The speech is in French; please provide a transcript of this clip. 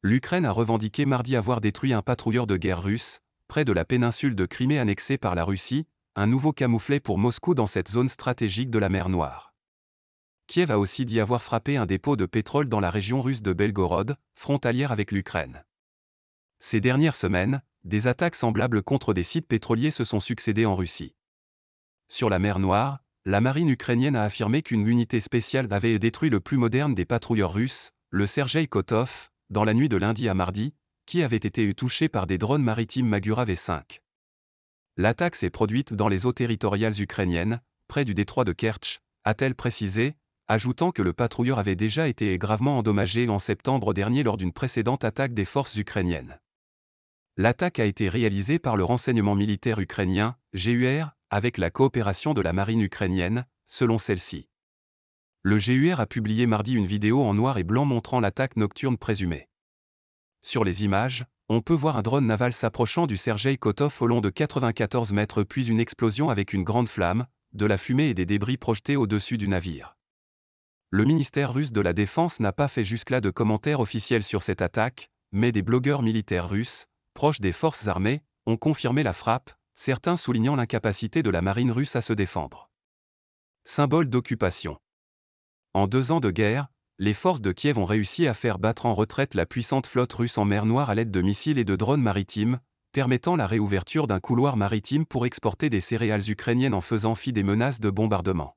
L'Ukraine a revendiqué mardi avoir détruit un patrouilleur de guerre russe, près de la péninsule de Crimée annexée par la Russie, un nouveau camouflet pour Moscou dans cette zone stratégique de la mer Noire. Kiev a aussi dit avoir frappé un dépôt de pétrole dans la région russe de Belgorod, frontalière avec l'Ukraine. Ces dernières semaines, des attaques semblables contre des sites pétroliers se sont succédé en Russie. Sur la mer Noire, la marine ukrainienne a affirmé qu'une unité spéciale avait détruit le plus moderne des patrouilleurs russes, le Sergei Kotov, dans la nuit de lundi à mardi, qui avait été touché par des drones maritimes Magura V5. L'attaque s'est produite dans les eaux territoriales ukrainiennes, près du détroit de Kertch, a-t-elle précisé, ajoutant que le patrouilleur avait déjà été gravement endommagé en septembre dernier lors d'une précédente attaque des forces ukrainiennes. L'attaque a été réalisée par le renseignement militaire ukrainien, GUR, avec la coopération de la marine ukrainienne, selon celle-ci. Le GUR a publié mardi une vidéo en noir et blanc montrant l'attaque nocturne présumée. Sur les images, on peut voir un drone naval s'approchant du Sergei Kotov au long de 94 mètres puis une explosion avec une grande flamme, de la fumée et des débris projetés au-dessus du navire. Le ministère russe de la Défense n'a pas fait jusque-là de commentaires officiels sur cette attaque, mais des blogueurs militaires russes, proches des forces armées, ont confirmé la frappe, certains soulignant l'incapacité de la marine russe à se défendre. Symbole d'occupation. En 2 ans de guerre, les forces de Kiev ont réussi à faire battre en retraite la puissante flotte russe en mer Noire à l'aide de missiles et de drones maritimes, permettant la réouverture d'un couloir maritime pour exporter des céréales ukrainiennes en faisant fi des menaces de bombardement.